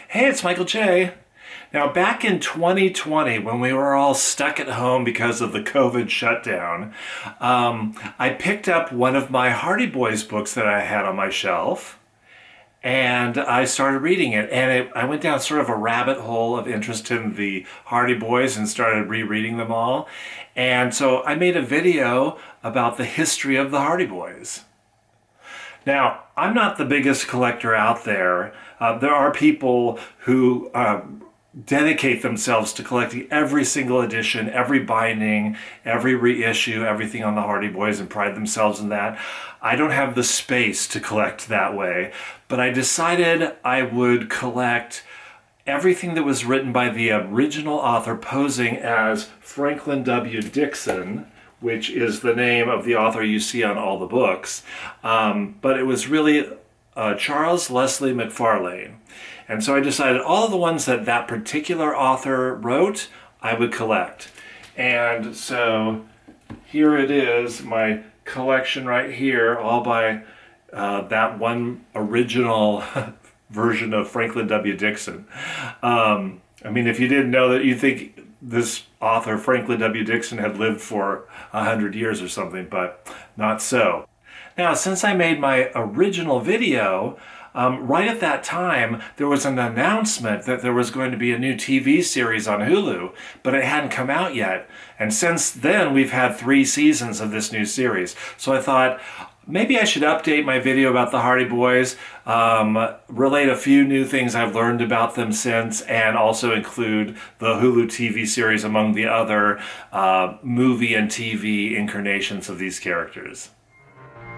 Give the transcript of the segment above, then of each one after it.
Hey, it's Michael J. Now, back in 2020, when we were all stuck at home because of the COVID shutdown, I picked up one of my Hardy Boys books that I had on my shelf, and I started reading it. And I went down sort of a rabbit hole of interest in the Hardy Boys and started rereading them all. And so I made a video about the history of the Hardy Boys. Now, I'm not the biggest collector out there. There are people who dedicate themselves to collecting every single edition, every binding, every reissue, everything on the Hardy Boys, and pride themselves in that. I don't have the space to collect that way, but I decided I would collect everything that was written by the original author posing as Franklin W. Dixon, which is the name of the author you see on all the books. But it was really Charles Leslie McFarlane. And so I decided all the ones that that particular author wrote, I would collect. And so here it is, my collection right here, all by that one original version of Franklin W. Dixon. I mean, if you didn't know that, you'd think this author, Franklin W. Dixon, had lived for 100 years or something, but not so. Now, since I made my original video, right at that time, there was an announcement that there was going to be a new TV series on Hulu, but it hadn't come out yet. And since then, we've had 3 seasons of this new series. So I thought, maybe I should update my video about the Hardy Boys, relate a few new things I've learned about them since, and also include the Hulu TV series among the other movie and TV incarnations of these characters.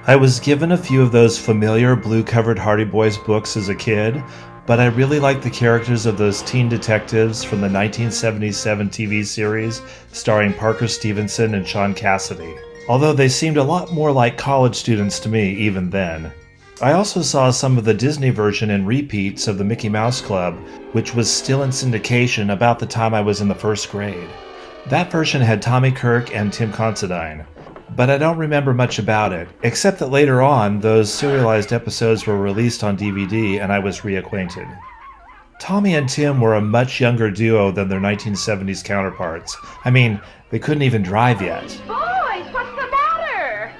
I was given a few of those familiar blue-covered Hardy Boys books as a kid, but I really liked the characters of those teen detectives from the 1977 TV series starring Parker Stevenson and Sean Cassidy, although they seemed a lot more like college students to me even then. I also saw some of the Disney version and repeats of the Mickey Mouse Club, which was still in syndication about the time I was in the 1st grade. That version had Tommy Kirk and Tim Considine, but I don't remember much about it, except that later on, those serialized episodes were released on DVD and I was reacquainted. Tommy and Tim were a much younger duo than their 1970s counterparts. I mean, they couldn't even drive yet. Boys, what's the matter?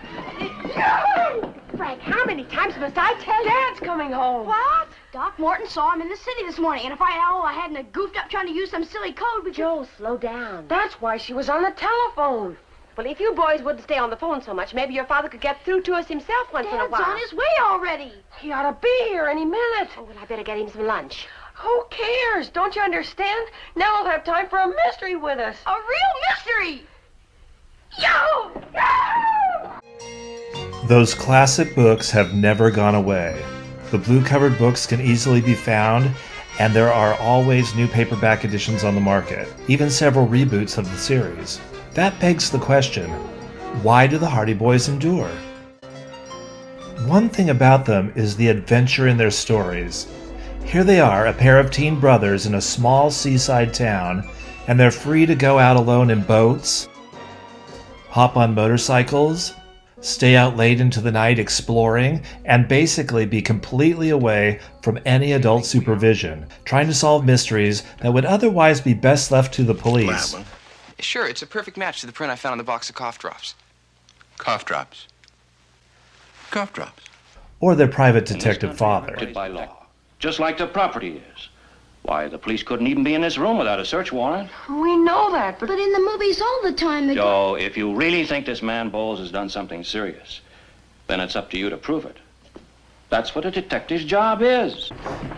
Frank, how many times must I tell you? Dad's coming home. What? Doc Morton saw him in the city this morning, and if I hadn't goofed up trying to use some silly code, we could... Joe, slow down. That's why she was on the telephone. Well, if you boys wouldn't stay on the phone so much, maybe your father could get through to us himself once in a while. Dad's on his way already. He ought to be here any minute. Oh, well, I better get him some lunch. Who cares? Don't you understand? Now I'll have time for a mystery with us. A real mystery. Yo! Those classic books have never gone away. The blue-covered books can easily be found, and there are always new paperback editions on the market, even several reboots of the series. That begs the question, why do the Hardy Boys endure? One thing about them is the adventure in their stories. Here they are, a pair of teen brothers in a small seaside town, and they're free to go out alone in boats, hop on motorcycles, stay out late into the night exploring, and basically be completely away from any adult supervision, trying to solve mysteries that would otherwise be best left to the police. Sure, it's a perfect match to the print I found on the box of cough drops. Cough drops. Cough drops. Or their private detective father. Protected by law, just like the property is. Why, the police couldn't even be in this room without a search warrant. We know that, but... But in the movies all the time, they... Joe, if you really think this man Bowles has done something serious, then it's up to you to prove it. That's what a detective's job is.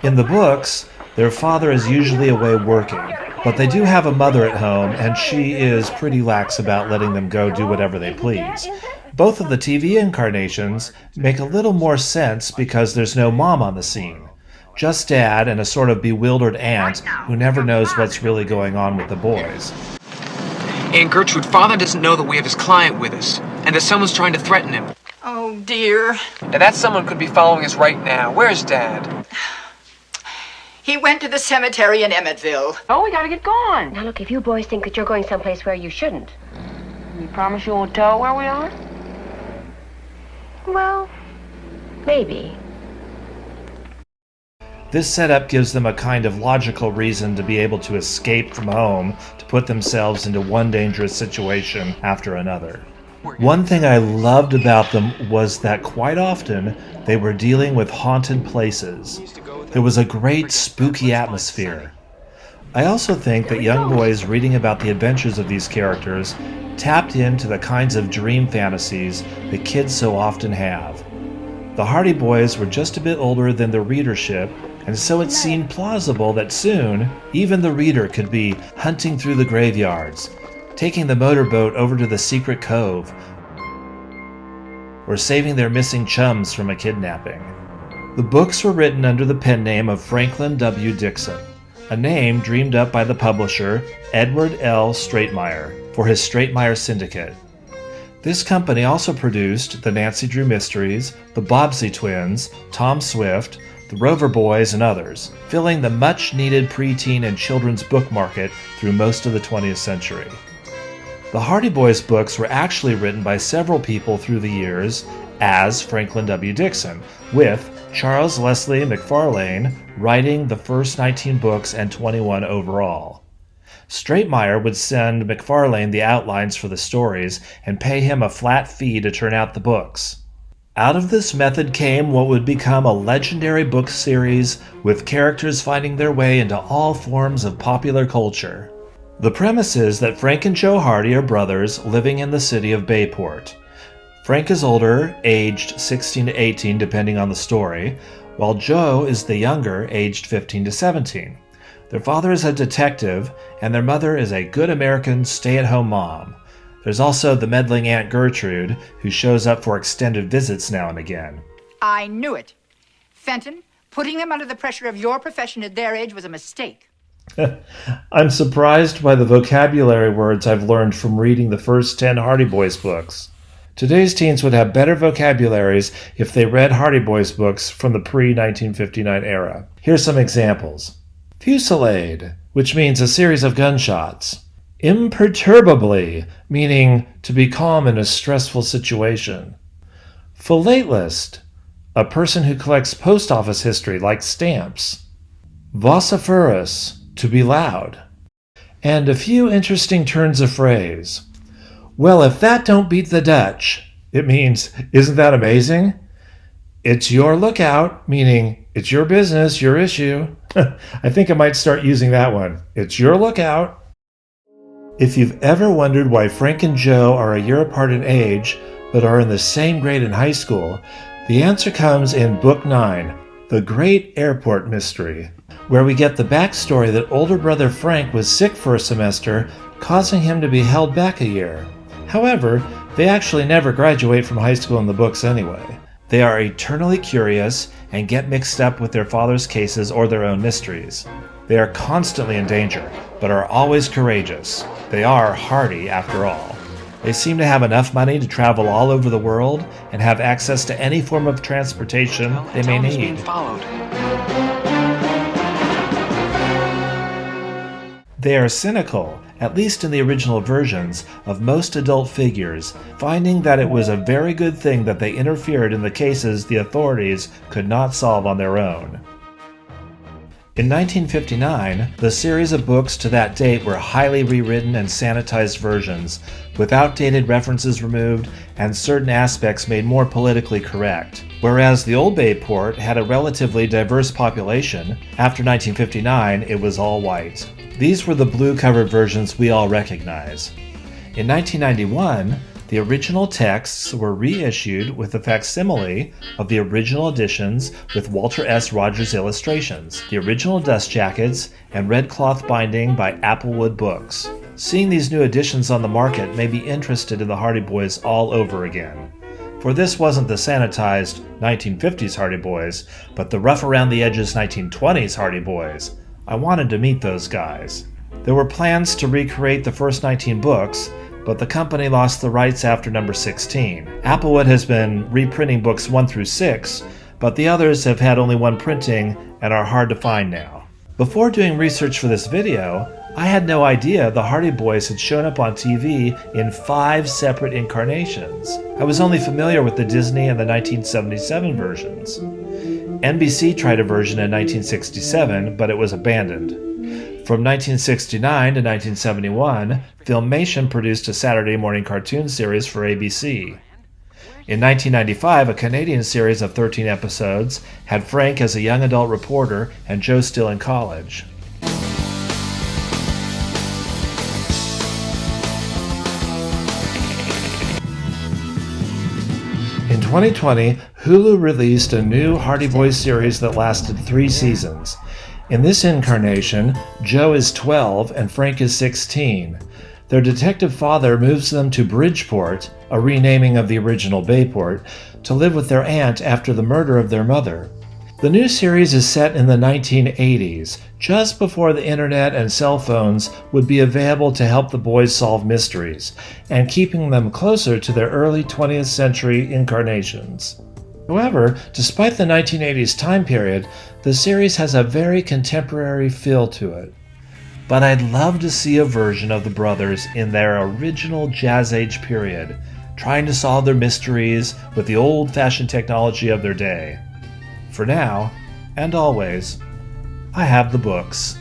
In the books, their father is usually away working, but they do have a mother at home, and she is pretty lax about letting them go do whatever they please. Both of the TV incarnations make a little more sense because there's no mom on the scene. Just Dad and a sort of bewildered aunt who never knows what's really going on with the boys. Aunt Gertrude, Father doesn't know that we have his client with us, and that someone's trying to threaten him. Oh, dear. And that someone could be following us right now. Where's Dad? He went to the cemetery in Emmettville. Oh, we gotta get going. Now, look, if you boys think that you're going someplace where you shouldn't... You promise you won't tell where we are? Well, maybe. This setup gives them a kind of logical reason to be able to escape from home to put themselves into one dangerous situation after another. One thing I loved about them was that quite often they were dealing with haunted places. There was a great spooky atmosphere. I also think that young boys reading about the adventures of these characters tapped into the kinds of dream fantasies that kids so often have. The Hardy Boys were just a bit older than the readership, and so it seemed plausible that soon even the reader could be hunting through the graveyards, taking the motorboat over to the secret cove, or saving their missing chums from a kidnapping. The books were written under the pen name of Franklin W. Dixon, a name dreamed up by the publisher Edward L. Stratemeyer for his Stratemeyer Syndicate. This company also produced the Nancy Drew Mysteries, the Bobbsey Twins, Tom Swift, the Rover Boys, and others, filling the much-needed preteen and children's book market through most of the 20th century. The Hardy Boys books were actually written by several people through the years as Franklin W. Dixon, with Charles Leslie McFarlane writing the first 19 books and 21 overall. Stratemeyer would send McFarlane the outlines for the stories and pay him a flat fee to turn out the books. Out of this method came what would become a legendary book series with characters finding their way into all forms of popular culture. The premise is that Frank and Joe Hardy are brothers living in the city of Bayport. Frank is older, aged 16 to 18 depending on the story, while Joe is the younger, aged 15 to 17. Their father is a detective, and their mother is a good American stay-at-home mom. There's also the meddling Aunt Gertrude, who shows up for extended visits now and again. I knew it. Fenton, putting them under the pressure of your profession at their age was a mistake. I'm surprised by the vocabulary words I've learned from reading the first 10 Hardy Boys books. Today's teens would have better vocabularies if they read Hardy Boys books from the pre-1959 era. Here's some examples. Fusillade, which means a series of gunshots. Imperturbably, meaning to be calm in a stressful situation. Philatelist, a person who collects post office history like stamps. Vociferous, to be loud. And a few interesting turns of phrase. Well, if that don't beat the Dutch, it means, isn't that amazing? It's your lookout, meaning it's your business, your issue. I think I might start using that one. It's your lookout. If you've ever wondered why Frank and Joe are a year apart in age, but are in the same grade in high school, the answer comes in Book 9, The Great Airport Mystery, where we get the backstory that older brother Frank was sick for a semester, causing him to be held back a year. However, they actually never graduate from high school in the books anyway. They are eternally curious and get mixed up with their father's cases or their own mysteries. They are constantly in danger, but are always courageous. They are hardy, after all. They seem to have enough money to travel all over the world and have access to any form of transportation they may need. Being followed. They are cynical, at least in the original versions, of most adult figures, finding that it was a very good thing that they interfered in the cases the authorities could not solve on their own. In 1959, the series of books to that date were highly rewritten and sanitized versions, with outdated references removed and certain aspects made more politically correct. Whereas the old Bayport had a relatively diverse population, after 1959 it was all white. These were the blue-covered versions we all recognize. In 1991, the original texts were reissued with a facsimile of the original editions with Walter S. Rogers illustrations, the original dust jackets, and red cloth binding by Applewood Books. Seeing these new editions on the market made me interested in the Hardy Boys all over again. For this wasn't the sanitized 1950s Hardy Boys, but the rough-around-the-edges 1920s Hardy Boys. I wanted to meet those guys. There were plans to recreate the first 19 books, but the company lost the rights after number 16. Applewood has been reprinting books 1 through 6, but the others have had only one printing and are hard to find now. Before doing research for this video, I had no idea the Hardy Boys had shown up on TV in 5 separate incarnations. I was only familiar with the Disney and the 1977 versions. NBC tried a version in 1967, but it was abandoned. From 1969 to 1971, Filmation produced a Saturday morning cartoon series for ABC. In 1995, a Canadian series of 13 episodes had Frank as a young adult reporter and Joe still in college. In 2020, Hulu released a new Hardy Boys series that lasted 3 seasons. In this incarnation, Joe is 12 and Frank is 16. Their detective father moves them to Bridgeport, a renaming of the original Bayport, to live with their aunt after the murder of their mother. The new series is set in the 1980s, just before the internet and cell phones would be available to help the boys solve mysteries, and keeping them closer to their early 20th century incarnations. However, despite the 1980s time period, the series has a very contemporary feel to it. But I'd love to see a version of the brothers in their original Jazz Age period, trying to solve their mysteries with the old-fashioned technology of their day. For now, and always, I have the books.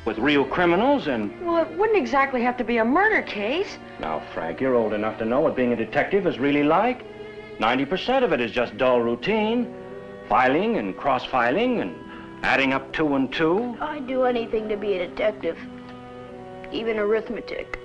With real criminals and... Well, it wouldn't exactly have to be a murder case. Now, Frank, you're old enough to know what being a detective is really like. 90% of it is just dull routine. Filing and cross-filing and adding up 2 and 2. I'd do anything to be a detective, even arithmetic.